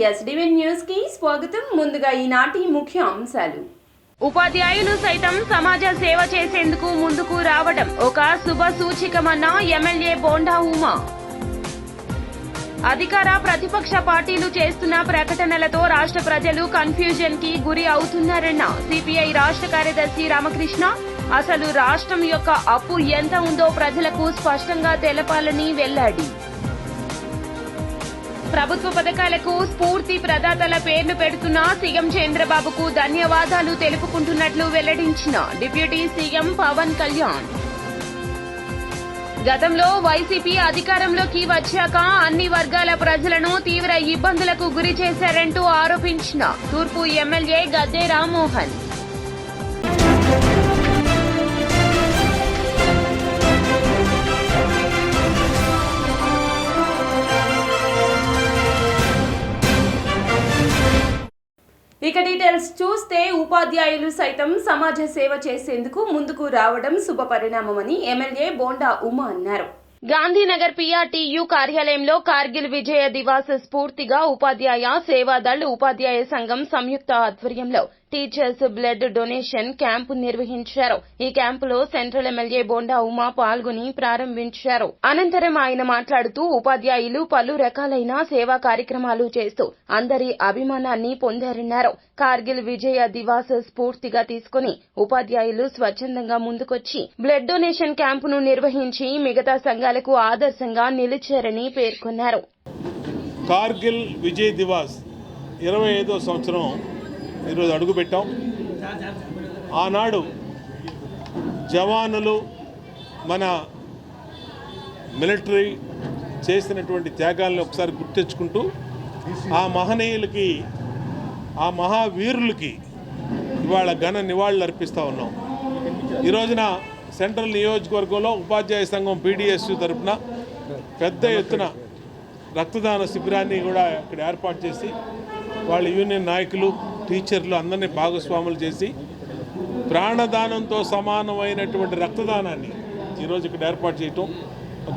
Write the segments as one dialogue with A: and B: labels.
A: ఎస్డివెన్ news కి స్వాగతం. ముందుగా ఈనాటి ముఖ్య అంశాలు.
B: ఉపాధ్యాయులు సైతం సమాజ సేవ చేసేందుకు ముందుకు రావడం ఒక శుభ సూచికమన్న ఎమ్మెల్యే బోండా ఉమా. అధికార ప్రతిపక్ష పార్టీలు చేస్తున్న ప్రకటనలతో రాష్ట్ర ప్రజలు కన్ఫ్యూజన్ కి గురి అవుతున్నారన్న సిపిఐ రాష్ట్ర కార్యదర్శి రామకృష్ణ. అసలు రాష్ట్రం యొక్క అప్పు ఎంత ఉందో ప్రజలకు స్పష్టంగా తెలపాలని వెల్లడి. ప్రభుత్వ పథకాలకు స్ఫూర్తి ప్రదాతల పేర్లు పెడుతున్న సీఎం చంద్రబాబుకు ధన్యవాదాలు తెలుపుకుంటున్నట్లు వెల్లడించిన డిప్యూటీ సీఎం పవన్ కళ్యాణ్. గతంలో వైసీపీ అధికారంలోకి వచ్చాక అన్ని వర్గాల ప్రజలను తీవ్ర ఇబ్బందులకు గురి చేశారంటూ ఆరోపించిన తూర్పు ఎమ్మెల్యే గద్దె రామ్మోహన్.
A: ఇక డీటెయిల్స్ చూస్తే ఉపాధ్యాయులు సైతం సమాజ సేవ చేసేందుకు ముందుకు రావడం శుభ పరిణామమని ఎమ్మెల్యే బోండా ఉమా అన్నారు.
B: గాంధీనగర్ పీఆర్టీయూ కార్యాలయంలో కార్గిల్ విజయ దివాస్ స్ఫూర్తిగా ఉపాధ్యాయ సేవాదళ్ ఉపాధ్యాయ సంఘం సంయుక్త ఆధ్వర్యంలో టీచర్స్ బ్లడ్ డొనేషన్ క్యాంపు నిర్వహించారు. ఈ క్యాంపులో సెంట్రల్ ఎమ్మెల్యే బోండా ఉమా పాల్గొని ప్రారంభించారు. అనంతరం ఆయన మాట్లాడుతూ ఉపాధ్యాయులు పలు రకాలైన సేవా కార్యక్రమాలు చేస్తూ అందరి అభిమానాన్ని పొందారన్నారు. కార్గిల్ విజయ దివాస్ స్ఫూర్తిగా తీసుకుని ఉపాధ్యాయులు స్వచ్ఛందంగా ముందుకొచ్చి బ్లడ్ డొనేషన్ క్యాంపును నిర్వహించి మిగతా సంఘాలకు ఆదర్శంగా నిలిచారని పేర్కొన్నారు.
C: కార్గిల్ విజయ్ దివాస్ 25వ సంవత్సరం ఈరోజు అడుగుపెట్టాం. ఆనాడు జవానులు మన మిలిటరీ చేసినటువంటి త్యాగాలను ఒకసారి గుర్తించుకుంటూ ఆ మహనీయులకి ఆ మహావీరులకి ఇవాళ ఘన నివాళులు అర్పిస్తూ ఉన్నాం. ఈ రోజున సెంట్రల్ నియోజకవర్గంలో ఉపాధ్యాయ సంఘం పీడిఎస్యు తరఫున పెద్ద ఎత్తున రక్తదాన శిబిరాన్ని కూడా ఇక్కడ ఏర్పాటు చేసి వాళ్ళ యూనియన్ నాయకులు టీచర్లు అందరినీ భాగస్వాములు చేసి ప్రాణదానంతో సమానమైనటువంటి రక్తదానాన్ని ఈరోజు ఇక్కడ ఏర్పాటు చేయటం,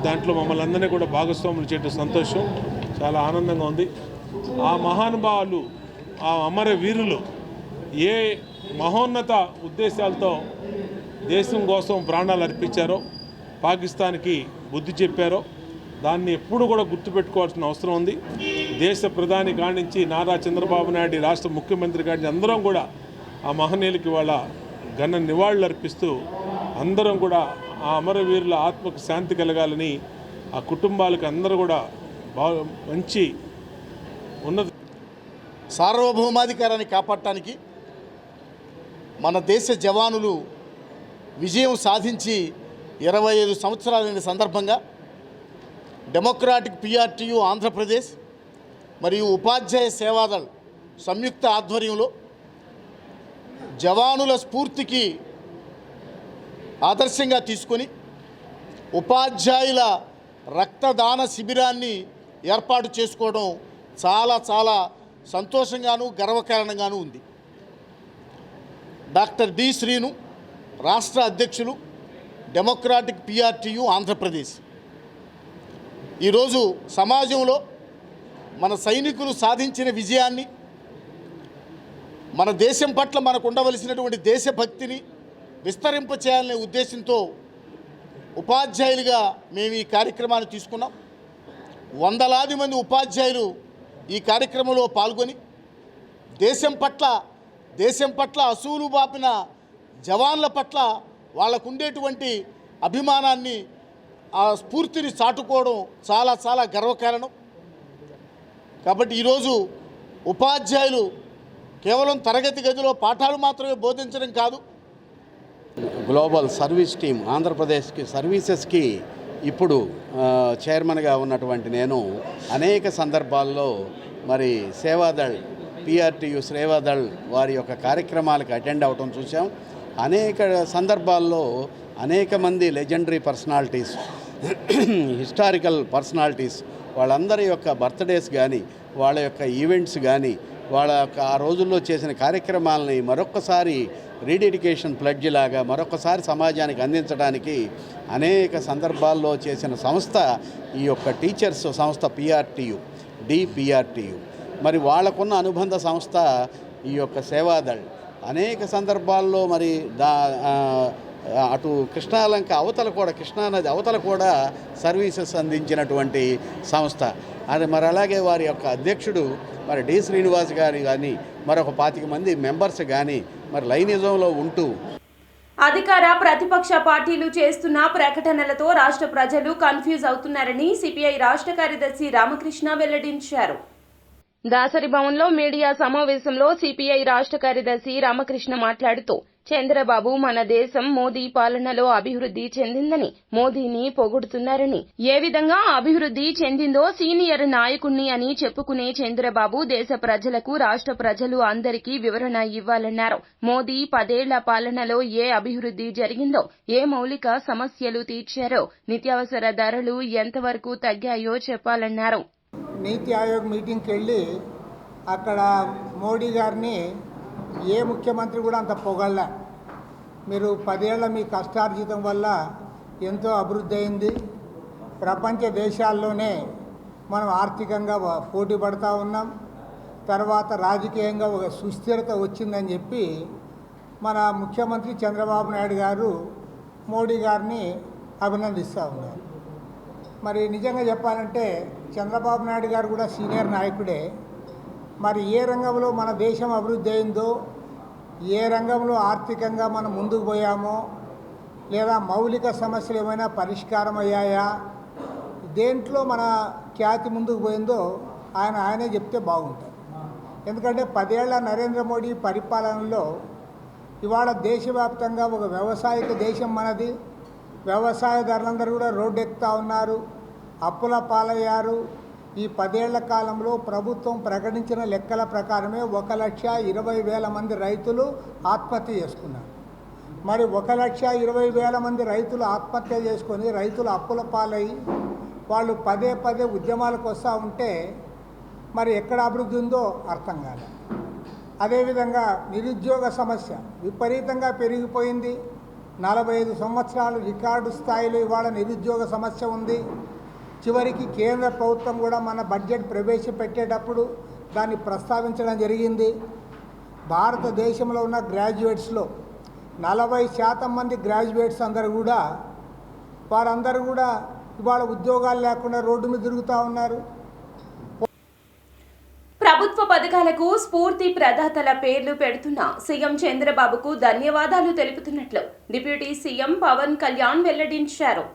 C: దాంట్లో మమ్మల్ని అందరినీ కూడా భాగస్వాములు చేయటం సంతోషం, చాలా ఆనందంగా ఉంది. ఆ మహానుభావులు ఆ అమర వీరులు ఏ మహోన్నత ఉద్దేశాలతో దేశం కోసం ప్రాణాలు అర్పించారో, పాకిస్తాన్కి బుద్ధి చెప్పారో దాన్ని ఎప్పుడు కూడా గుర్తుపెట్టుకోవాల్సిన అవసరం ఉంది. దేశ ప్రధాని కానించి నారా చంద్రబాబు నాయుడు రాష్ట్ర ముఖ్యమంత్రి కానించి అందరం కూడా ఆ మహనీయులకి వాళ్ళ ఘన నివాళులు అర్పిస్తూ అందరం కూడా ఆ అమరవీరుల ఆత్మకు శాంతి కలగాలని ఆ కుటుంబాలకు అందరూ కూడా బాగా మంచి ఉన్నత
D: సార్వభౌమాధికారాన్ని కాపాడటానికి మన దేశ జవానులు విజయం సాధించి 25 సంవత్సరాలైన సందర్భంగా డెమోక్రాటిక్ పీఆర్టీయూ ఆంధ్రప్రదేశ్ మరియు ఉపాధ్యాయ సేవాదళ్ సంయుక్త ఆధ్వర్యంలో జవానుల స్ఫూర్తికి ఆదర్శంగా తీసుకొని ఉపాధ్యాయుల రక్తదాన శిబిరాన్ని ఏర్పాటు చేసుకోవడం చాలా చాలా సంతోషంగాను గర్వకారణంగాను ఉంది. డాక్టర్ డి శ్రీను రాష్ట్ర అధ్యక్షులు డెమోక్రాటిక్ పీఆర్టీయూ ఆంధ్రప్రదేశ్. ఈరోజు సమాజంలో మన సైనికులు సాధించిన విజయాన్ని, మన దేశం పట్ల మనకు ఉండవలసినటువంటి దేశభక్తిని విస్తరింపచేయాలనే ఉద్దేశంతో ఉపాధ్యాయులుగా మేము ఈ కార్యక్రమాన్ని తీసుకున్నాం. వందలాది మంది ఉపాధ్యాయులు ఈ కార్యక్రమంలో పాల్గొని దేశం పట్ల అసూలు బాపిన జవాన్ల పట్ల వాళ్ళకు ఉండేటువంటి అభిమానాన్ని, ఆ స్ఫూర్తిని చాటుకోవడం చాలా చాలా గర్వకారణం. కాబట్టి ఈరోజు ఉపాధ్యాయులు కేవలం తరగతి గదిలో పాఠాలు మాత్రమే బోధించడం కాదు,
E: గ్లోబల్ సర్వీస్ టీమ్ ఆంధ్రప్రదేశ్కి సర్వీసెస్కి ఇప్పుడు చైర్మన్గా ఉన్నటువంటి నేను అనేక సందర్భాల్లో మరి సేవాదళ్ పీఆర్టీయూ సేవాదళ్ వారి యొక్క కార్యక్రమాలకు అటెండ్ అవటం చూసాం. అనేక సందర్భాల్లో అనేక మంది లెజెండరీ పర్సనాలిటీస్, హిస్టారికల్ పర్సనాలిటీస్ వాళ్ళందరి యొక్క బర్త్డేస్ కానీ వాళ్ళ యొక్క ఈవెంట్స్ కానీ వాళ్ళ యొక్క ఆ రోజుల్లో చేసిన కార్యక్రమాలని మరొక్కసారి రీడెడికేషన్ ప్లడ్జ్ లాగా మరొకసారి సమాజానికి అందించడానికి అనేక సందర్భాల్లో చేసిన సంస్థ ఈ యొక్క టీచర్స్ సంస్థ పీఆర్టీయూ డిపిఆర్టీయూ. మరి వాళ్ళకున్న అనుబంధ సంస్థ ఈ యొక్క సేవాదళ్. అనేక సందర్భాల్లో మరి అటు కృష్ణాలంక అవతల కూడా, కృష్ణానది అవతల కూడా సర్వీసెస్ అందించినటువంటి సంస్థ అది. మరి అలాగే వారి యొక్క అధ్యక్షుడు మరి డి శ్రీనివాస్ గారి కానీ మరొక 25 మంది మెంబర్స్ కానీ మరి లైనిజంలో ఉంటూ
A: అధికార ప్రతిపక్ష పార్టీలు చేస్తున్న ప్రకటనలతో రాష్ట్ర ప్రజలు కన్ఫ్యూజ్ అవుతున్నారని సిపిఐ రాష్ట్ర కార్యదర్శి రామకృష్ణ వెల్లడించారు.
B: దాసరి భవన్లో మీడియా సమావేశంలో సిపిఐ రాష్ట్ర కార్యదర్శి రామకృష్ణ మాట్లాడుతూ చంద్రబాబు మన దేశం మోదీ పాలనలో అభివృద్ధి చెందిందని, మోదీని పొగుడుతున్నారని, ఏ విధంగా అభివృద్ధి చెందిందో సీనియర్ నాయకుణ్ణి అని చెప్పుకునే చంద్రబాబు దేశ ప్రజలకు, రాష్ట్ర ప్రజలు అందరికీ వివరణ ఇవ్వాలన్నారు. మోదీ 10 ఏళ్ల పాలనలో ఏ అభివృద్ధి జరిగిందో, ఏ మౌలిక సమస్యలు తీర్చారో, నిత్యావసర ధరలు ఎంతవరకు తగ్గాయో చెప్పాలన్నారు.
F: నీతి ఆయోగ్ మీటింగ్కి వెళ్ళి అక్కడ మోడీ గారిని ఏ ముఖ్యమంత్రి కూడా అంత పొగళ్ళ. మీరు 10 ఏళ్ల మీ కష్టార్జితం వల్ల ఎంతో అభివృద్ధి అయింది, ప్రపంచ దేశాల్లోనే మనం ఆర్థికంగా పోటీ పడుతూ ఉన్నాం, తర్వాత రాజకీయంగా ఒక సుస్థిరత వచ్చిందని చెప్పి మన ముఖ్యమంత్రి చంద్రబాబు నాయుడు గారు మోడీ గారిని అభినందిస్తూ ఉన్నారు. మరి నిజంగా చెప్పాలంటే చంద్రబాబు నాయుడు గారు కూడా సీనియర్ నాయకుడే. మరి ఏ రంగంలో మన దేశం అభివృద్ధి అయిందో, ఏ రంగంలో ఆర్థికంగా మనం ముందుకు పోయామో, లేదా మౌలిక సమస్యలు ఏమైనా పరిష్కారం అయ్యాయా, దేంట్లో మన ఖ్యాతి ముందుకు పోయిందో ఆయనే చెప్తే బాగుంటుంది. ఎందుకంటే 10 ఏళ్ల నరేంద్ర మోడీ పరిపాలనలో ఇవాళ దేశవ్యాప్తంగా ఒక వ్యవసాయక దేశం మనది. వ్యవసాయదారులందరూ కూడా రోడ్డు ఎక్కుతూ ఉన్నారు, అప్పుల పాలయ్యారు. ఈ 10 ఏళ్ల కాలంలో ప్రభుత్వం ప్రకటించిన లెక్కల ప్రకారమే 1,20,000 మంది రైతులు ఆత్మహత్య చేసుకున్నారు. మరి 1,20,000 మంది రైతులు ఆత్మహత్య చేసుకొని రైతులు అప్పుల పాలయ్యి వాళ్ళు పదే ఉద్యమాలకు వస్తూ ఉంటే మరి ఎక్కడ అభివృద్ధి ఉందో అర్థం కాదు. అదేవిధంగా నిరుద్యోగ సమస్య విపరీతంగా పెరిగిపోయింది. 45 సంవత్సరాలు రికార్డు స్థాయిలో ఇవాళ నిరుద్యోగ సమస్య ఉంది. చివరికి కేంద్ర ప్రభుత్వం కూడా మన బడ్జెట్ ప్రవేశపెట్టేటప్పుడు దాన్ని ప్రస్తావించడం జరిగింది. భారతదేశంలో ఉన్న గ్రాడ్యుయేట్స్లో 40% మంది గ్రాడ్యుయేట్స్ వారందరూ కూడా ఇవాళ ఉద్యోగాలు లేకుండా రోడ్డు మీద తిరుగుతూ ఉన్నారు.
A: ప్రభుత్వ పథకాలకు స్ఫూర్తి ప్రదాతల పేర్లు పెడుతున్న సీఎం చంద్రబాబుకు ధన్యవాదాలు తెలుపుతున్నట్లు డిప్యూటీ సీఎం పవన్ కళ్యాణ్ వెల్లడించారు.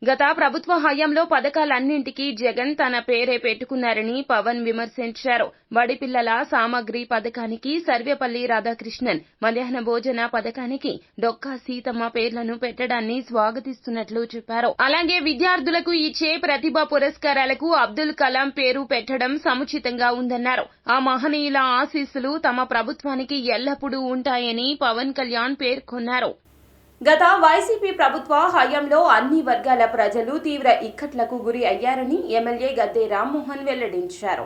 B: గత ప్రభుత్వ హయాంలో పథకాలన్నింటికీ జగన్ తన పేరే పెట్టుకున్నారని పవన్ విమర్శించారు. బడిపిల్లల సామగ్రి పథకానికి సర్వేపల్లి రాధాకృష్ణన్, మధ్యాహ్న భోజన పథకానికి డొక్కా సీతమ్మ పేర్లను పెట్టడాన్ని స్వాగతిస్తున్నట్లు చెప్పారు. అలాగే విద్యార్థులకు ఇచ్చే ప్రతిభా పురస్కారాలకు అబ్దుల్ కలాం పేరు పెట్టడం సముచితంగా ఉందన్నారు. ఆ మహనీయుల ఆశీస్సులు తమ ప్రభుత్వానికి ఎల్లప్పుడూ ఉంటాయని పవన్ కళ్యాణ్ పేర్కొన్నారు.
A: గత వైసీపీ ప్రభుత్వ హయాంలో అన్ని వర్గాల ప్రజలు తీవ్ర ఇక్కట్లకు గురి అయ్యారని ఎమ్మెల్యే గద్దె రామ్మోహన్ వెల్లడించారు.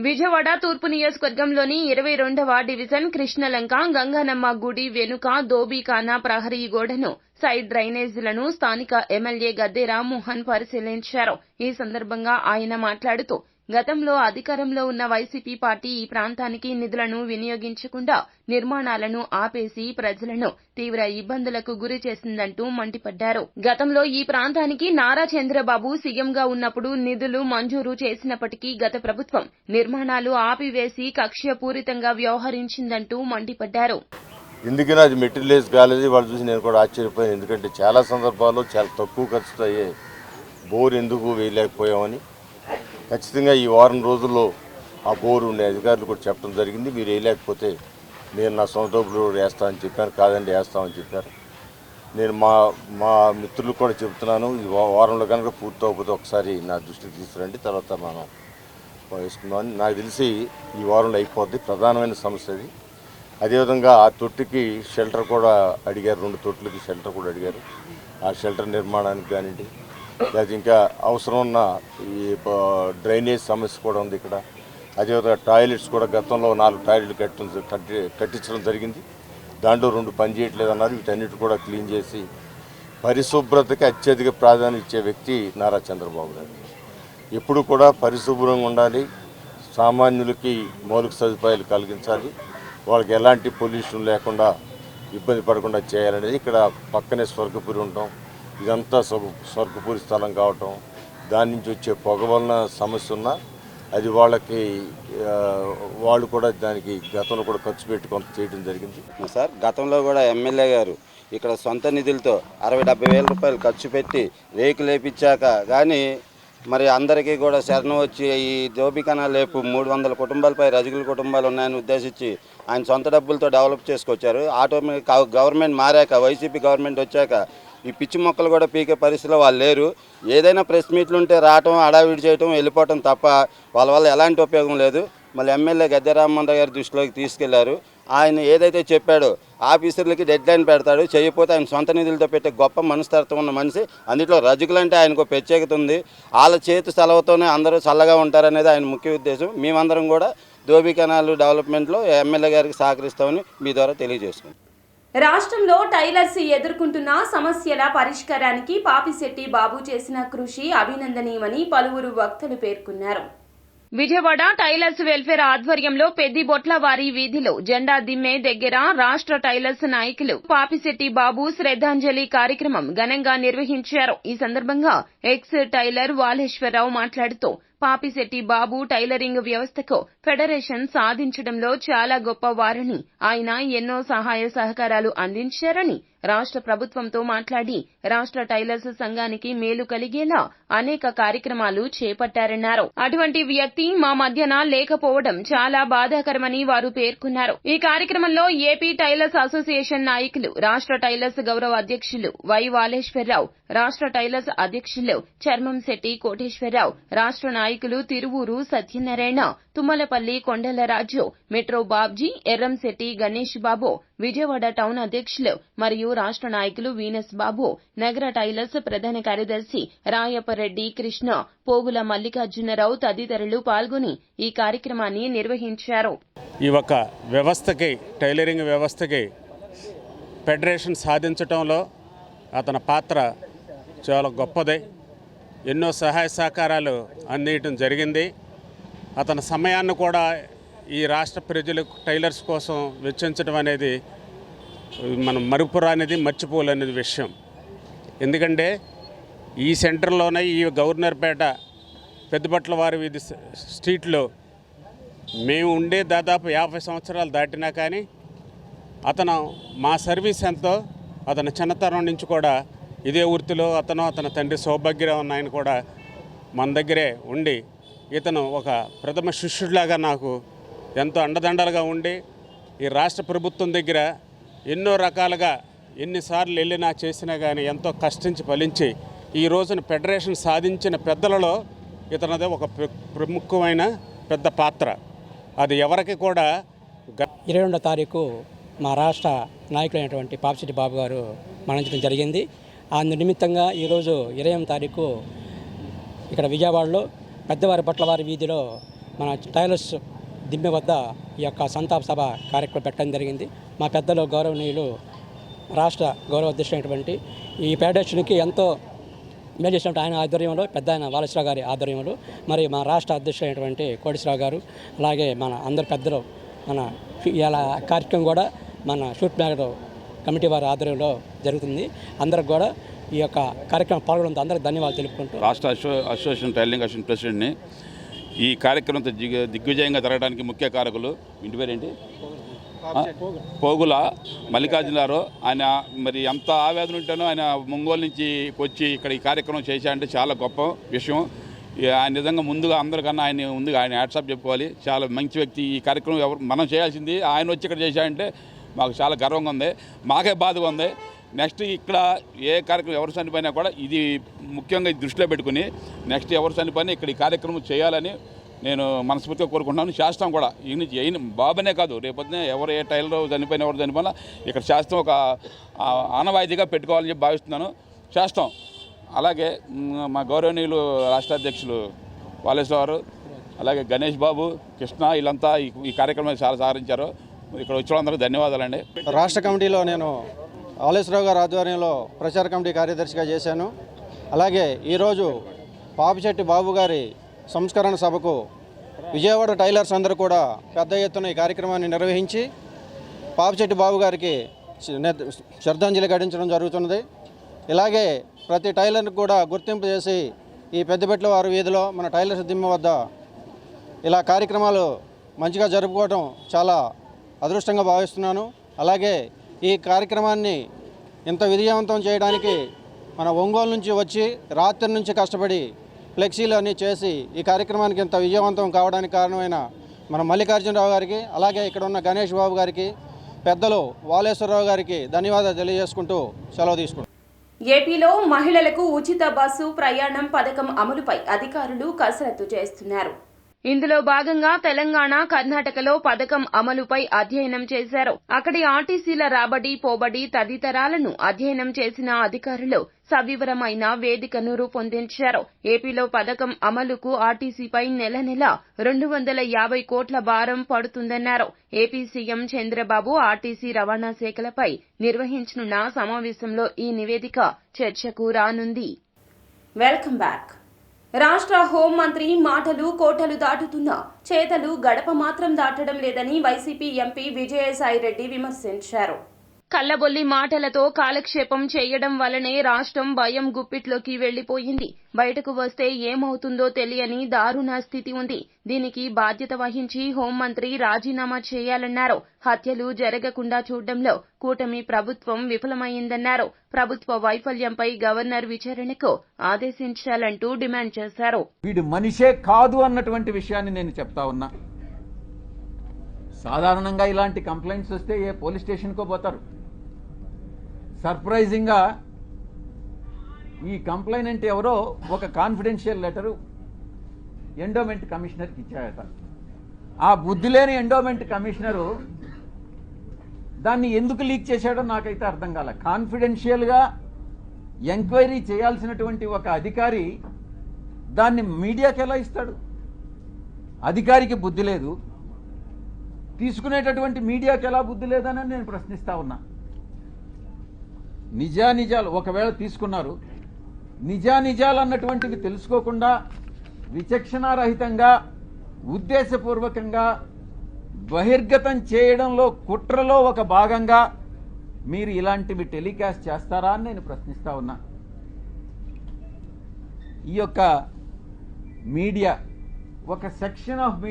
B: విజయవాడ తూర్పు నియోజకవర్గంలోని 22వ డివిజన్ కృష్ణలంక, గంగానమ్మ గుడి వెనుక దోబీఖానా ప్రహరీ గోడను, సైడ్ డ్రైనేజీలను స్థానిక ఎమ్మెల్యే గద్దె రామ్మోహన్ పరిశీలించారు. ఈ సందర్భంగా ఆయన మాట్లాడుతూ గతంలో అధికారంలో ఉన్న వైసీపీ పార్టీ ఈ ప్రాంతానికి నిధులను వినియోగించకుండా నిర్మాణాలను ఆపేసి ప్రజలను తీవ్ర ఇబ్బందులకు గురి చేసిందంటూ మండిపడ్డారు. గతంలో ఈ ప్రాంతానికి నారా చంద్రబాబు సీఎంగా ఉన్నప్పుడు నిధులు మంజూరు చేసినప్పటికీ గత ప్రభుత్వం నిర్మాణాలు ఆపివేసి కక్ష్యపూరితంగా వ్యవహరించిందంటూ మండిపడ్డారు.
G: ఎందుకని అది మెటీరియలైజ్ కాలేదు వాళ్ళు చూసి నేను కూడా ఆశ్చర్యపోయాను. ఎందుకంటే చాలా సందర్భాల్లో చాలా తక్కువ ఖర్చుతో అయ్యే బోర్ ఎందుకు వేయలేకపోయామని ఖచ్చితంగా ఈ వారం రోజుల్లో ఆ బోరు ఉండే అధికారులు కూడా చెప్పడం జరిగింది. మీరు వేయలేకపోతే నేను నా సొంత డబ్బులు వేస్తామని చెప్పాను. కాదండి వేస్తామని చెప్పారు. నేను మా మిత్రులు కూడా చెబుతున్నాను, ఈ వారంలో కనుక పూర్తవకపోతే ఒకసారి నా దృష్టికి తీసుకురండి, తర్వాత మనం వేసుకుందామని. నాకు తెలిసి ఈ వారంలో అయిపోద్ది. ప్రధానమైన సమస్య అది. అదేవిధంగా ఆ తొట్టికి షెల్టర్ కూడా అడిగారు, 2 తొట్టులకి షెల్టర్ కూడా అడిగారు. ఆ షెల్టర్ నిర్మాణానికి కానివ్వండి, లేదా ఇంకా అవసరం ఉన్న ఈ డ్రైనేజ్ సమస్య కూడా ఉంది ఇక్కడ. అదేవిధంగా టాయిలెట్స్ కూడా గతంలో 4 టాయిలెట్లు కట్టించడం జరిగింది. దాంట్లో 2 పనిచేయట్లేదు అన్నారు. వీటన్నిటి కూడా క్లీన్ చేసి పరిశుభ్రతకి అత్యధిక ప్రాధాన్యత ఇచ్చే వ్యక్తి నారా చంద్రబాబు గారు. ఎప్పుడు కూడా పరిశుభ్రంగా ఉండాలి, సామాన్యులకి మౌలిక సదుపాయాలు కలిగించాలి, వాళ్ళకి ఎలాంటి పొల్యూషన్ లేకుండా ఇబ్బంది పడకుండా చేయాలనేది. ఇక్కడ పక్కనే స్వర్గపురి ఉండటం, ఇదంతా స్వర్గపురి స్థలం కావటం, దాని నుంచి వచ్చే పొగ వలన సమస్య ఉన్నా అది వాళ్ళకి వాళ్ళు కూడా దానికి గతంలో కూడా ఖర్చు పెట్టి కొంత చేయడం జరిగింది.
H: సార్ గతంలో కూడా ఎమ్మెల్యే గారు ఇక్కడ సొంత నిధులతో 60-70 వేల రూపాయలు ఖర్చు పెట్టి రేకులు వేయించాక కానీ మరి అందరికీ కూడా శరణం వచ్చి ఈ దోబికనా లేపు 300 కుటుంబాలపై రజకుల కుటుంబాలు ఉన్నాయని ఉద్దేశించి ఆయన సొంత డబ్బులతో డెవలప్ చేసుకొచ్చారు. ఆటోమేటిక్ గవర్నమెంట్ మారాక, వైసీపీ గవర్నమెంట్ వచ్చాక ఈ పిచ్చి మొక్కలు కూడా పీకే పరిస్థితిలో వాళ్ళు లేరు. ఏదైనా ప్రెస్ మీట్లు ఉంటే రావటం, హడావిడి చేయటం, వెళ్ళిపోవటం తప్ప వాళ్ళ వల్ల ఎలాంటి ఉపయోగం లేదు. మళ్ళీ ఎమ్మెల్యే గద్దె రామ్మోహన్ గారి దృష్టిలోకి తీసుకెళ్లారు. ఆయన ఏదైతే చెప్పాడో ఆఫీసర్లకి డెడ్ లైన్ పెడతాడు, చేయకపోతే ఆయన సొంత నిధులతో పెట్టే గొప్ప మనస్తత్వం ఉన్న మనిషి. అందులో రజకులంటే ఆయనకు ప్రత్యేకత ఉంది. వాళ్ళ చేతి సెలవుతోనే అందరూ చల్లగా ఉంటారనేది ఆయన ముఖ్య ఉద్దేశం. మేమందరం కూడా ధోబీ కెనాల్ డెవలప్మెంట్లో ఎమ్మెల్యే గారికి సహకరిస్తామని మీ ద్వారా తెలియజేసుకుంటాం.
A: రాష్ట్రంలో టైలర్స్ ఎదుర్కొంటున్న సమస్యల పరిష్కారానికి పాపిశెట్టి బాబు చేసిన కృషి అభినందనీయమని పలువురు వక్తలు పేర్కొన్నారు.
B: విజయవాడ టైలర్స్ వెల్ఫేర్ ఆధ్వర్యంలో పెద్దిబొట్లవారి వీధిలో జెండా దిమ్మే దగ్గర రాష్ట్ర టైలర్స్ నాయకులు పాపిశెట్టి బాబు శ్రద్ధాంజలి కార్యక్రమం ఘనంగా నిర్వహించారు. ఈ సందర్భంగా ఎక్స్ టైలర్ వాలేశ్వరరావు మాట్లాడుతూ పాపిశెట్టి బాబు టైలరింగ్ వ్యవస్థకు ఫెడరేషన్ సాధించడంలో చాలా గొప్పవారని, ఆయన ఎన్నో సహాయ సహకారాలు అందించారని, రాష్ట్ర ప్రభుత్వంతో మాట్లాడి రాష్ట్ర టైలర్స్ సంఘానికి మేలు కలిగేలా అనేక కార్యక్రమాలు చేపట్టారన్నారు. అటువంటి వ్యక్తి మా మధ్యన లేకపోవడం చాలా బాధాకరమని వారు పేర్కొన్నారు. ఈ కార్యక్రమంలో ఏపీ టైలర్స్ అసోసియేషన్ నాయకులు, రాష్ట్ర టైలర్స్ గౌరవ అధ్యక్షులు వై వాలేశ్వరరావు, రాష్ట్ర టైలర్స్ అధ్యక్షులు చర్మంశెట్టి కోటేశ్వరరావు, రాష్ట్ర నాయకులు తిరువూరు సత్యనారాయణ, తుమ్మలపల్లి కొండలరాజు, మెట్రో బాబ్జీ, ఎర్రంశెట్టి గణేష్ బాబు, విజయవాడ టౌన్ అధ్యక్షులు మరియు రాష్ట్ర నాయకులు వీనస్ బాబు, నగర టైలర్స్ ప్రధాన కార్యదర్శి రాయపరెడ్డి కృష్ణ, పోగుల మల్లికార్జునరావు తదితరులు పాల్గొని ఈ కార్యక్రమాన్ని నిర్వహించారు.
I: ఈ ఒక వ్యవస్థకి, టైలరింగ్ వ్యవస్థకి ఫెడరేషన్ సాధించడంలో అతని పాత్ర చాలా గొప్పది. ఎన్నో సహాయ సహకారాలు అందించడం జరిగింది. అతని సమయాన్ని కూడా ఈ రాష్ట్ర ప్రజలకు టైలర్స్ కోసం వెచ్చించడం అనేది మనం మరుపురానిది, మర్చిపోలేనిది విషయం. ఎందుకంటే ఈ సెంటర్లోనే, ఈ గవర్నర్పేట పెద్దబట్లవారి వీధి స్ట్రీట్లో మేము ఉండే దాదాపు 50 సంవత్సరాలు దాటినా కానీ అతను మా సర్వీస్ ఎంతో, అతని చిన్నతనం నుంచి కూడా ఇదే వృత్తిలో అతని తండ్రి సౌభాగ్యరావు ఆయన కూడా మన దగ్గరే ఉండి ఇతను ఒక ప్రథమ శిష్యుడిలాగా నాకు ఎంతో అండదండలుగా ఉండి ఈ రాష్ట్ర ప్రభుత్వం దగ్గర ఎన్నో రకాలుగా ఎన్నిసార్లు వెళ్ళినా చేసినా కానీ ఎంతో కష్టించి ఫలించి ఈ రోజున ఫెడరేషన్ సాధించిన పెద్దలలో ఇతనిదే ఒక ప్రముఖమైన పెద్ద పాత్ర. అది ఎవరికి కూడా
J: 22వ తారీఖు మా రాష్ట్ర నాయకులైనటువంటి పాపిశెట్టి బాబు గారు మరణించడం జరిగింది. అందు నిమిత్తంగా ఈరోజు 20వ తారీఖు ఇక్కడ విజయవాడలో పెద్దవారి బొట్లవారి వీధిలో మన టైలర్స్ దిమ్మె వద్ద ఈ యొక్క సంతాప సభ కార్యక్రమం పెట్టడం జరిగింది. మా పెద్దలు గౌరవనీయులు రాష్ట్ర గౌరవ అధ్యక్షుడైనటువంటి ఈ ఫెడరేషన్కి ఎంతో మేలు చేసినటువంటి ఆయన ఆధ్వర్యంలో, పెద్ద ఆయన వాలేశ్వరరావు గారి ఆధ్వర్యంలో, మరి మా రాష్ట్ర అధ్యక్షుడైనటువంటి కోటేశ్వరరావు గారు, అలాగే మన అందరు పెద్దలు మన ఇలా కార్యక్రమం కూడా మన షూట్ మ్యాగర్ కమిటీ వారి ఆధ్వర్యంలో జరుగుతుంది. అందరికి కూడా ఈ యొక్క కార్యక్రమం పాల్గొనడంతో అందరికి ధన్యవాదాలు తెలుపుకుంటూ
K: రాష్ట్ర అసోసియేషన్ టైలరింగ్ అసోసియేషన్ ప్రెసిడెంట్ని ఈ కార్యక్రమంతో దిగ్విజయంగా జరగడానికి ముఖ్య కారకులు ఇంటి పేరేంటి పోగుల మల్లికార్జునరావు. ఆయన మరి ఎంత ఆవేదన ఉంటేనో ఆయన ఒంగోలు నుంచి వచ్చి ఇక్కడ ఈ కార్యక్రమం చేశారంటే చాలా గొప్ప విషయం. ఆయన నిజంగా ముందుగా అందరికన్నా ఆయన హ్యాట్సాప్ చెప్పుకోవాలి. చాలా మంచి వ్యక్తి. ఈ కార్యక్రమం ఎవరు మనం చేయాల్సింది, ఆయన వచ్చి ఇక్కడ చేశారంటే మాకు చాలా గర్వంగా ఉంది, మాకే బాధగా ఉంది. నెక్స్ట్ ఇక్కడ ఏ కార్యక్రమం ఎవరు చనిపోయినా కూడా ఇది ముఖ్యంగా దృష్టిలో పెట్టుకుని నెక్స్ట్ ఎవరు చనిపోయినా ఇక్కడ ఈ కార్యక్రమం చేయాలని నేను మనస్ఫూర్తిగా కోరుకుంటున్నాను. చేస్తాం కూడా. ఈయన బాబనే కాదు, రేపొద్దునే ఎవరు ఏ టైలర్ చనిపోయినా ఎవరు చనిపోయినా ఇక్కడ చేస్తాం ఒక ఆనవాయితీగా పెట్టుకోవాలని చెప్పి భావిస్తున్నాను. చేస్తాం. అలాగే మా గౌరవనీయులు రాష్ట్ర అధ్యక్షులు వాలేశ్వరరావు, అలాగే గణేష్ బాబు, కృష్ణ, వీళ్ళంతా ఈ కార్యక్రమాన్ని చాలా సహకరించారు. ఇక్కడ వచ్చిన అందరికీ ధన్యవాదాలండి.
L: రాష్ట్ర కమిటీలో నేను వాలేశ్వరరావు గారి ఆధ్వర్యంలో ప్రచార కమిటీ కార్యదర్శిగా చేశాను. అలాగే ఈరోజు పాపిశెట్టి బాబు గారి సంస్కరణ సభకు విజయవాడ టైలర్స్ అందరూ కూడా పెద్ద ఎత్తున ఈ కార్యక్రమాన్ని నిర్వహించి పాపిశెట్టి బాబు గారికి శ్రద్ధాంజలి ఘటించడం జరుగుతున్నది. ఇలాగే ప్రతి టైలర్ని కూడా గుర్తింపు చేసి ఈ పెద్దపెట్ల వారి వీధిలో మన టైలర్స్ దిమ్మ వద్ద ఇలా కార్యక్రమాలు మంచిగా జరుపుకోవడం చాలా అదృష్టంగా భావిస్తున్నాను. అలాగే ఈ కార్యక్రమాన్ని ఇంత విజయవంతం చేయడానికి మన ఒంగోలు నుంచి వచ్చి రాత్రి నుంచి కష్టపడి ఫ్లెక్సీలు అన్నీ చేసి ఈ కార్యక్రమానికి ఇంత విజయవంతం కావడానికి కారణమైన మన మల్లికార్జునరావు గారికి, అలాగే ఇక్కడ ఉన్న గణేష్ బాబు గారికి, పెద్దలు వాలేశ్వరరావు గారికి ధన్యవాదాలు తెలియజేసుకుంటూ సెలవు తీసుకుంటాం.
A: ఏపీలో మహిళలకు ఉచిత బస్సు ప్రయాణం పథకం అమలుపై అధికారులు కసరత్తు చేస్తున్నారు.
B: ఇందులో భాగంగా తెలంగాణ, కర్ణాటకలో పథకం అమలుపై అధ్యయనం చేశారు. అక్కడి ఆర్టీసీల రాబడి, పోబడి తదితరాలను అధ్యయనం చేసిన అధికారులు సవివరమైన వేదికను రూపొందించారు. ఏపీలో పథకం అమలుకు ఆర్టీసీపై నెల 250 కోట్ల భారం పడుతుందన్నారు. ఏపీ సీఎం చంద్రబాబు ఆర్టీసీ రవాణా శాఖలపై నిర్వహించనున్న సమావేశంలో ఈ నివేదిక చర్చకు రానుంది.
A: Welcome back. రాష్ట్ర హోంమంత్రి మాటలు కోటలు దాటుతున్నా చేతలు గడప మాత్రం దాటడం లేదని వైసీపీ ఎంపీ విజయసాయిరెడ్డి విమర్శించారు.
B: కల్లబొల్లి మాటలతో కాలక్షేపం చేయడం వల్లనే రాష్ట్రం భయం గుప్పిట్లోకి వెళ్లిపోయింది. బయటకు వస్తే ఏమవుతుందో తెలియని దారుణ స్థితి ఉంది. దీనికి బాధ్యత వహించి హోంమంత్రి రాజీనామా చేయాలన్నారు. హత్యలు జరగకుండా చూడడంలో కూటమి ప్రభుత్వం విఫలమైందన్నారు. ప్రభుత్వ వైఫల్యంపై గవర్నర్ విచారణకు ఆదేశించాలంటూ డిమాండ్ చేశారు.
M: వీడు మనిషే కాదు అన్నటువంటి విషయాన్ని నేను చెప్తా ఉన్నా. సాధారణంగా ఇలాంటి కంప్లైంట్స్ వస్తే ఏ పోలీస్ స్టేషన్కో పోతారు. సర్ప్రైజింగ్గా ఈ కంప్లైనెంట్ ఎవరో ఒక కాన్ఫిడెన్షియల్ లెటరు ఎండోమెంట్ కమిషనర్కి ఇచ్చాయట. ఆ బుద్ధి లేని ఎండోమెంట్ కమిషనరు దాన్ని ఎందుకు లీక్ చేశాడో నాకైతే అర్థం కాల. కాన్ఫిడెన్షియల్గా ఎంక్వైరీ చేయాల్సినటువంటి ఒక అధికారి దాన్ని మీడియాకి ఎలా ఇస్తాడు? అధికారికి బుద్ధి లేదు, తీసుకునేటటువంటి మీడియాకి ఎలా బుద్ధి లేదని నేను ప్రశ్నిస్తా ఉన్నా. నిజానిజాలు ఒకవేళ తీసుకున్నారు, నిజానిజాలు అన్నటువంటివి తెలుసుకోకుండా విచక్షణారహితంగా ఉద్దేశపూర్వకంగా బహిర్గతం చేయడంలో కుట్రలో ఒక భాగంగా మీరు ఇలాంటివి టెలికాస్ట్ చేస్తారా అని నేను ప్రశ్నిస్తా ఉన్నా. ఈ యొక్క మీడియా ఒక సెక్షన్ ఆఫ్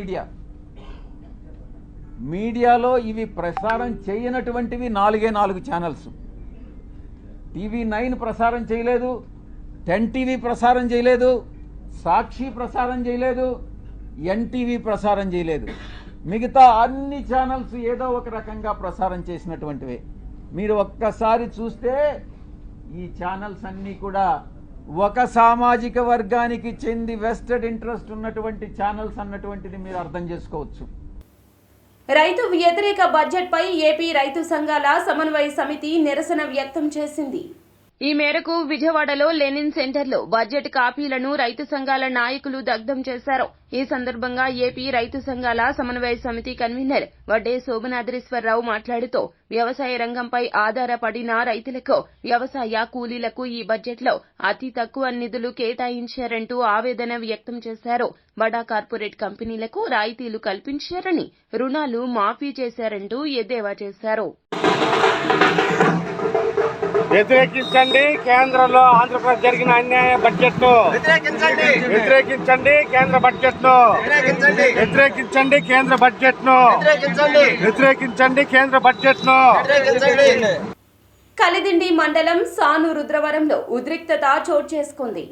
M: మీడియాలో ఇవి ప్రసారం చేయనటువంటివి 4 ఛానల్స్. TV9 ప్రసారం చేయలేదు, 10 TV ప్రసారం చేయలేదు, సాక్షి ప్రసారం చేయలేదు, NTV ప్రసారం చేయలేదు. మిగతా అన్ని ఛానల్స్ ఏదో ఒక రకంగా ప్రసారం చేసినటువంటివే. మీరు ఒక్కసారి చూస్తే ఈ ఛానల్స్ అన్నీ కూడా ఒక సామాజిక వర్గానికి చెంది వెస్టెడ్ ఇంట్రెస్ట్ ఉన్నటువంటి ఛానల్స్ అన్నటువంటిది మీరు అర్థం చేసుకోవచ్చు.
A: రైతు వ్యతిరేక బడ్జెట్పై ఏపీ రైతు సంఘాల సమన్వయ సమితి నిరసన వ్యక్తం చేసింది.
B: ఈ మేరకు విజయవాడలో లెనిన్ సెంటర్లో బడ్జెట్ కాపీలను రైతు సంఘాల నాయకులు దగ్ధం చేశారు. ఈ సందర్భంగా ఏపీ రైతు సంఘాల సమన్వయ సమితి కన్వీనర్ వడ్డే శోభనాద్రీశ్వరరావు మాట్లాడుతూ వ్యవసాయ రంగంపై ఆధారపడిన రైతులకు, వ్యవసాయ కూలీలకు ఈ బడ్జెట్లో అతి తక్కువ నిధులు కేటాయించారంటూ ఆవేదన వ్యక్తం చేశారు. బడా కార్పొరేట్ కంపెనీలకు రాయితీలు కల్పించారని, రుణాలు మాఫీ చేశారంటూ ఎద్దేవా చేశారు.
N: వ్యతిరేకించండి కేంద్రంలో ఆంధ్రప్రదేశ్ జరిగిన అన్యాయ బడ్జెట్ ను వ్యతిరేకించండి కేంద్ర బడ్జెట్ ను వ్యతిరేకించండి కేంద్ర బడ్జెట్ ను వ్యతిరేకించండి కేంద్ర బడ్జెట్ ను.
A: కలిదిండి మండలం సాను రుద్రవరంలో ఉద్రిక్తత చోటు చేసుకుంది.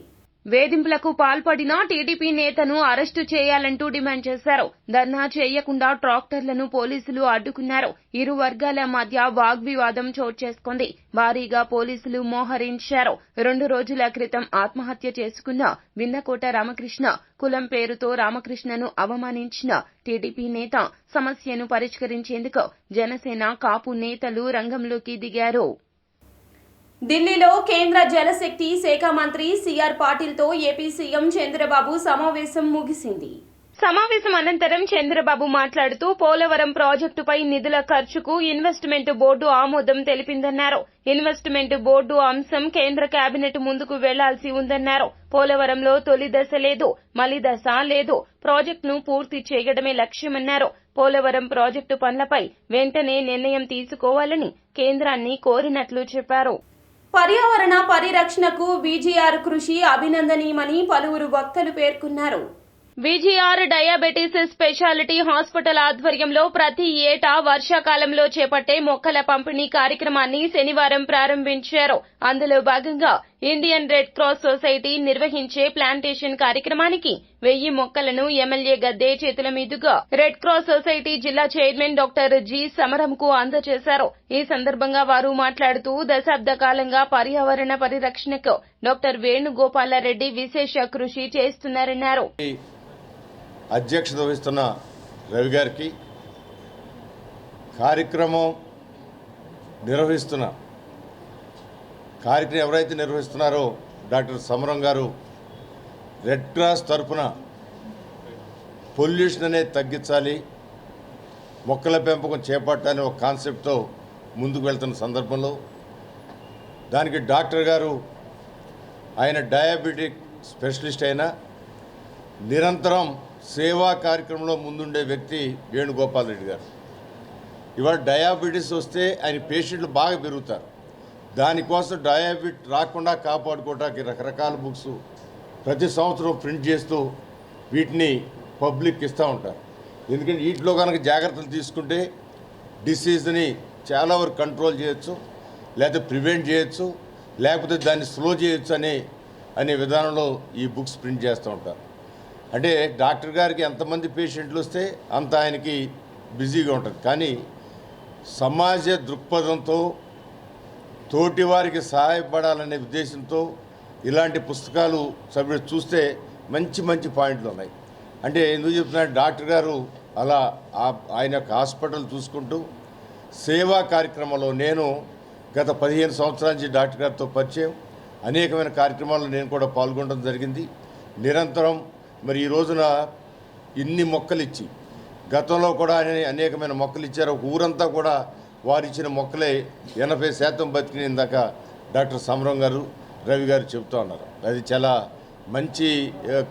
B: వేధింపులకు పాల్పడిన టీడీపీ నేతను అరెస్టు చేయాలంటూ డిమాండ్ చేశారు. ధర్నా చేయకుండా ట్రాక్టర్లను పోలీసులు అడ్డుకున్నారు. ఇరు వర్గాల మధ్య వాగ్వివాదం చోటు చేసుకుంది. భారీగా పోలీసులు మోహరించారు. 2 రోజుల క్రితం ఆత్మహత్య చేసుకున్న విన్నకోట రామకృష్ణ కులం పేరుతో రామకృష్ణను అవమానించిన టీడీపీ నేత సమస్యను పరిష్కరించేందుకు జనసేన కాపు నేతలు రంగంలోకి దిగారు.
A: ఢిల్లీలో కేంద్ర జలశక్తి శాఖ మంత్రి సిఆర్ పాటిల్తో ఏపీ సీఎం చంద్రబాబు సమావేశం ముగిసింది.
B: సమావేశం అనంతరం చంద్రబాబు మాట్లాడుతూ పోలవరం ప్రాజెక్టుపై నిధుల ఖర్చుకు ఇన్వెస్ట్మెంట్ బోర్డు ఆమోదం తెలిపిందన్నారు. ఇన్వెస్ట్మెంట్ బోర్డు అంశం కేంద్ర కేబినెట్ ముందుకు వెళ్లాల్సి ఉందన్నారు. పోలవరంలో తొలి దశ లేదు, మలి దశ లేదు, ప్రాజెక్టును పూర్తి చేయడమే లక్ష్యమన్నారు. పోలవరం ప్రాజెక్టు పనులపై వెంటనే నిర్ణయం తీసుకోవాలని కేంద్రాన్ని కోరినట్లు చెప్పారు.
A: పర్యావరణ పరిరక్షణకు వీజీఆర్ కృషి అభినందనీయమని పలువురు వక్తలు పేర్కొన్నారు.
B: వీజీఆర్ డయాబెటీస్ స్పెషాలిటీ హాస్పిటల్ ఆధ్వర్యంలో ప్రతి ఏటా వర్షాకాలంలో చేపట్టే మొక్కల పంపిణీ కార్యక్రమాన్ని శనివారం ప్రారంభించారు. అందులో భాగంగా ఇండియన్ రెడ్ క్రాస్ సొసైటీ నిర్వహించే ప్లాంటేషన్ కార్యక్రమానికి 1000 మొక్కలను ఎమ్మెల్యే గద్దే చేతుల మీదుగా రెడ్ క్రాస్ సొసైటీ జిల్లా చైర్మన్ డాక్టర్ జి సమరంకు అందజేశారు. ఈ సందర్భంగా వారు మాట్లాడుతూ దశాబ్ద కాలంగా పర్యావరణ పరిరక్షణకు డాక్టర్ వేణుగోపాలరెడ్డి విశేష కృషి చేస్తున్నారన్నారు.
G: అధ్యక్షత వహిస్తున్న రవి గారికి, కార్యక్రమం ఎవరైతే నిర్వహిస్తున్నారో డాక్టర్ సమరం గారు రెడ్ క్రాస్ తరఫున పొల్యూషన్ అనేది తగ్గించాలి, మొక్కల పెంపకం చేపట్టాలని ఒక కాన్సెప్ట్తో ముందుకు వెళ్తున్న సందర్భంలో దానికి డాక్టర్ గారు ఆయన డయాబెటిక్ స్పెషలిస్ట్ అయినా నిరంతరం సేవా కార్యక్రమంలో ముందుండే వ్యక్తి వేణుగోపాల్ రెడ్డి గారు. ఇవాళ డయాబెటీస్ వస్తే ఆయన పేషెంట్లు బాగా పెరుగుతారు. దానికోసం డయాబెటిస్ రాకుండా కాపాడుకోవడానికి రకరకాల బుక్స్ ప్రతి సంవత్సరం ప్రింట్ చేస్తూ వీటిని పబ్లిక్ ఇస్తూ ఉంటారు. ఎందుకంటే వీటిలో కనుక జాగ్రత్తలు తీసుకుంటే డిసీజ్ని చాలా వరకు కంట్రోల్ చేయొచ్చు, లేకపోతే ప్రివెంట్ చేయొచ్చు, లేకపోతే దాన్ని స్లో చేయొచ్చు అనే విధానంలో ఈ బుక్స్ ప్రింట్ చేస్తూ ఉంటారు. అంటే డాక్టర్ గారికి ఎంతమంది పేషెంట్లు వస్తే అంత ఆయనకి బిజీగా ఉంటుంది. కానీ సమాజ దృక్పథంతో తోటి వారికి సహాయపడాలనే ఉద్దేశంతో ఇలాంటి పుస్తకాలు సభ్యులు చూస్తే మంచి మంచి పాయింట్లు ఉన్నాయి. అంటే ఎందుకు చెప్తున్నారు, డాక్టర్ గారు అలా ఆయన యొక్క హాస్పిటల్ చూసుకుంటూ సేవా కార్యక్రమంలో నేను గత 15 సంవత్సరాల నుంచి డాక్టర్ గారితో పరిచయం, అనేకమైన కార్యక్రమాల్లో నేను కూడా పాల్గొనడం జరిగింది. నిరంతరం మరి ఈ రోజున ఇన్ని మొక్కలు ఇచ్చి, గతంలో కూడా అనేకమైన మొక్కలు ఇచ్చారు. ఒక ఊరంతా కూడా వారు ఇచ్చిన మొక్కలే 80% బతికినందాక డాక్టర్ సమరం గారు, రవి గారు చెప్తూ ఉన్నారు. అది చాలా మంచి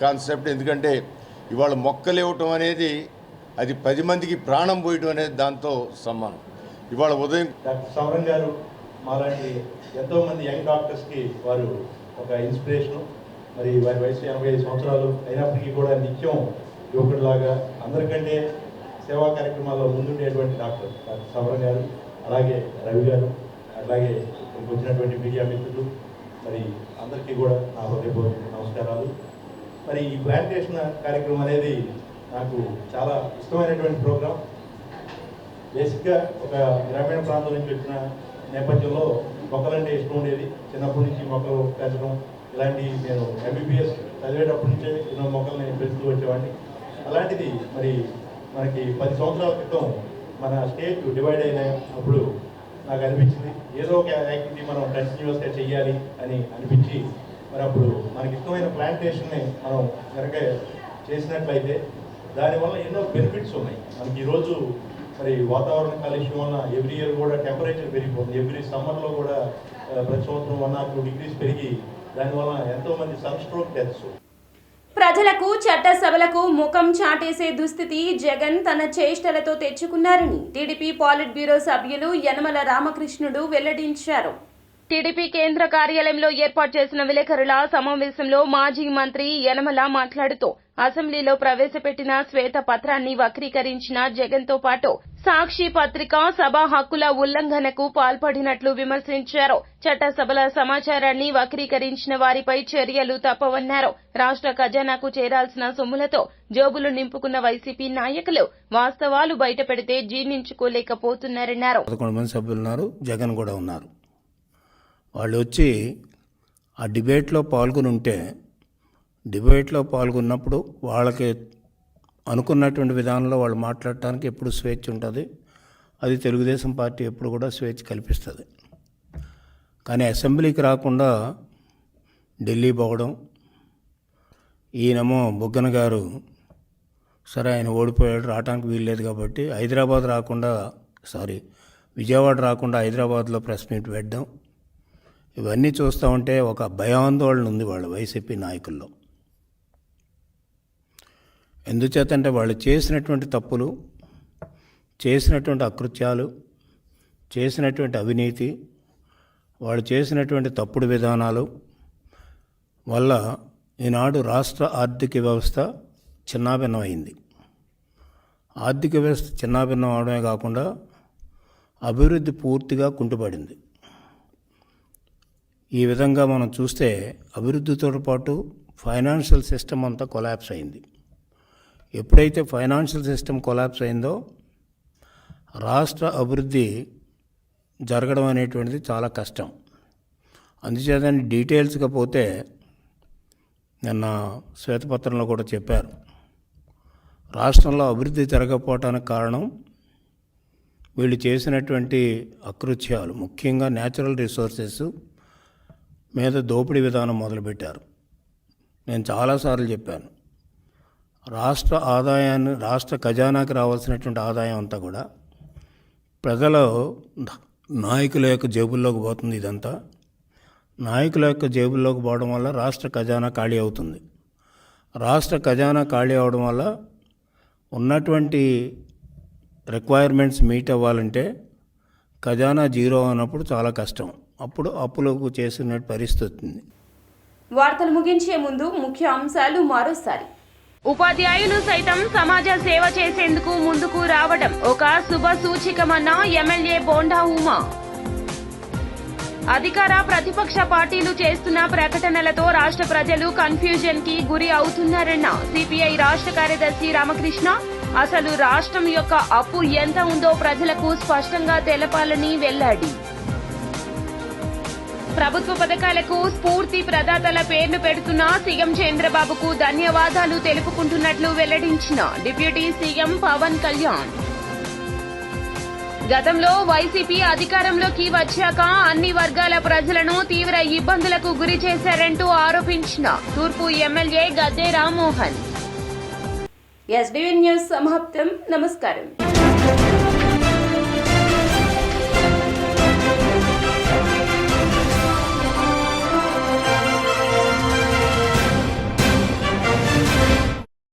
G: కాన్సెప్ట్. ఎందుకంటే ఇవాళ మొక్కలు ఇవ్వటం అనేది అది 10 మందికి ప్రాణం పోయటం అనేది దాంతో సమానం. ఇవాళ ఉదయం
O: డాక్టర్ సమరం గారు మాలాంటి ఎంతోమంది యంగ్ డాక్టర్స్కి వారు ఒక ఇన్స్పిరేషను. మరి వారి వయసు 85 సంవత్సరాలు అయినప్పటికీ కూడా నిత్యం యువకుడిలాగా అందరికంటే సేవా కార్యక్రమాల్లో ముందుండేటువంటి డాక్టర్ సమరం గారు, అలాగే రవి గారు, అలాగే ఇక్కడికి వచ్చినటువంటి మీడియా మిత్రులు, మరి అందరికీ కూడా నా హృదయపూర్వక నమస్కారాలు. మరి ఈ ప్లాంటేషన్ కార్యక్రమం అనేది నాకు చాలా ఇష్టమైనటువంటి ప్రోగ్రాం. బేసిక్గా ఒక గ్రామీణ ప్రాంతం నుంచి వచ్చిన నేపథ్యంలో మొక్కలంటే ఇష్టం ఉండేది. చిన్నప్పటి నుంచి మొక్కలు పెంచడం ఇలాంటి నేను MBBS చదివేటప్పటి నుంచే ఎన్నో మొక్కలు నేను పెంచుతూ వచ్చేవాడిని. అలాంటిది మరి మనకి 10 సంవత్సరాల క్రితం మన స్టేట్ డివైడ్ అయినప్పుడు నాకు అనిపించింది ఏదో ఒక యాక్టివిటీ మనం కంటిన్యూస్గా చెయ్యాలి అని అనిపించి, మరి అప్పుడు మనకి ఇష్టమైన ప్లాంటేషన్ని మనం కనుక చేసినట్లయితే దానివల్ల ఎన్నో బెనిఫిట్స్ ఉన్నాయి. మనకి ఈరోజు మరి వాతావరణ కాలుష్యం వల్ల ఎవ్రీ ఇయర్ కూడా టెంపరేచర్ పెరిగిపోతుంది. ఎవ్రీ సమ్మర్లో కూడా ప్రతి సంవత్సరం 1 or 2 degrees పెరిగి దానివల్ల ఎంతోమంది సన్ స్ట్రోక్ డెత్స్.
A: ప్రజలకు చట్టసభలకు ముఖం చాటేసే దుస్థితి జగన్ తన చేష్టలతో తెచ్చుకున్నారని టీడీపీ పాలిట్ బ్యూరో సభ్యులు యనమల రామకృష్ణుడు వెల్లడించారు.
B: టీడీపీ కేంద్ర కార్యాలయంలో ఏర్పాటు చేసిన విలేకరుల సమావేశంలో మాజీ మంత్రి యనమల మాట్లాడుతూ అసెంబ్లీలో ప్రవేశపెట్టిన శ్వేత పత్రాన్ని వక్రీకరించిన జగన్తో పాటు సాక్షి పత్రిక సభా హక్కుల ఉల్లంఘనకు పాల్పడినట్లు విమర్శించారు. చట్టసభల సమాచారాన్ని వక్రీకరించిన వారిపై చర్యలు తప్పవన్నారు. రాష్ట్ర ఖజానాకు చేరాల్సిన సొమ్ములతో జోబులు నింపుకున్న వైసీపీ నాయకులు వాస్తవాలు బయటపెడితే జీర్ణించుకోలేకపోతున్నారన్నారు.
P: 11 మంది సభ్యులున్నారు, జగన్ కూడా ఉన్నారు. వాళ్ళు వచ్చి ఆ డిబేట్లో పాల్గొని ఉంటే, డిబేట్లో పాల్గొన్నప్పుడు వాళ్ళకి అనుకున్నటువంటి విధానంలో వాళ్ళు మాట్లాడటానికి ఎప్పుడు స్వేచ్ఛ ఉంటుంది. అది తెలుగుదేశం పార్టీ ఎప్పుడు కూడా స్వేచ్ఛ కల్పిస్తుంది. కానీ అసెంబ్లీకి రాకుండా ఢిల్లీ పోవడం, ఈయనేమో బుగ్గన గారు సరే ఆయన ఓడిపోయాడు, రావడానికి వీల్లేదు కాబట్టి విజయవాడ రాకుండా హైదరాబాద్లో ప్రెస్ మీట్ పెట్టడం, ఇవన్నీ చూస్తూ ఉంటే ఒక భయాందోళన ఉంది వాళ్ళ వైసీపీ నాయకుల్లో. ఎందుచేతంటే వాళ్ళు చేసినటువంటి తప్పులు, చేసినటువంటి అకృత్యాలు, చేసినటువంటి అవినీతి, వాళ్ళు చేసినటువంటి తప్పుడు విధానాలు వల్ల ఈనాడు రాష్ట్ర ఆర్థిక వ్యవస్థ చిన్నాభిన్నమైంది. ఆర్థిక వ్యవస్థ చిన్నాభిన్నం అవడమే కాకుండా అభివృద్ధి పూర్తిగా కుంటుపడింది. ఈ విధంగా మనం చూస్తే అభివృద్ధితో పాటు ఫైనాన్షియల్ సిస్టమ్ అంతా కొలాప్స్ అయింది. ఎప్పుడైతే ఫైనాన్షియల్ సిస్టమ్ కొలాప్స్ అయిందో రాష్ట్ర అభివృద్ధి జరగడం అనేటువంటిది చాలా కష్టం. అందుచేత డీటెయిల్స్గా పోతే నిన్న శ్వేతపత్రంలో కూడా చెప్పారు, రాష్ట్రంలో అభివృద్ధి జరగకపోవటానికి కారణం వీళ్ళు చేసినటువంటి అకృత్యాలు, ముఖ్యంగా న్యాచురల్ రిసోర్సెస్ మీద దోపిడీ విధానం మొదలుపెట్టారు. నేను చాలాసార్లు చెప్పాను, రాష్ట్ర ఖజానాకి రావాల్సినటువంటి ఆదాయం అంతా కూడా ప్రజల నాయకుల యొక్క జేబుల్లోకి పోతుంది. ఇదంతా నాయకుల యొక్క జేబుల్లోకి పోవడం వల్ల రాష్ట్ర ఖజానా ఖాళీ అవుతుంది. రాష్ట్ర ఖజానా ఖాళీ అవడం వల్ల ఉన్నటువంటి రిక్వైర్మెంట్స్ మీట్ అవ్వాలంటే ఖజానా జీరో అన్నప్పుడు చాలా కష్టం. అప్పుడు అప్పులకు చేసిన పరిస్థితి ఉంది.
A: వార్తలు ముగించే ముందు ముఖ్య అంశాలు మరోసారి.
B: ఉపాధ్యాయులు సైతం సమాజ సేవ చేసేందుకు ముందుకు రావడం ఒక శుభ సూచికమన్న ఎమ్మెల్యే బోండా ఉమా. అధికార ప్రతిపక్ష పార్టీలు చేస్తున్న ప్రకటనలతో రాష్ట్ర ప్రజలు కన్ఫ్యూజన్ కి గురి అవుతున్నారన్న సిపిఐ రాష్ట్ర కార్యదర్శి రామకృష్ణ. అసలు రాష్ట్రం యొక్క అప్పు ఎంత ఉందో ప్రజలకు స్పష్టంగా తెలపాలని వెల్లడి. ప్రభుత్వ పథకాలకు స్ఫూర్తి ప్రదాతల పేర్లు పెడుతున్న సీఎం చంద్రబాబుకు ధన్యవాదాలు తెలుపుకుంటున్నట్లు వెల్లడించిన డిప్యూటీ సీఎం పవన్ కళ్యాణ్. గతంలో వైసీపీ అధికారంలోకి వచ్చాక అన్ని వర్గాల ప్రజలను తీవ్ర ఇబ్బందులకు గురి చేశారంటూ ఆరోపించిన తూర్పు MLA Gadde Rammohan.
A: SDV news సమాప్తం. నమస్కారం.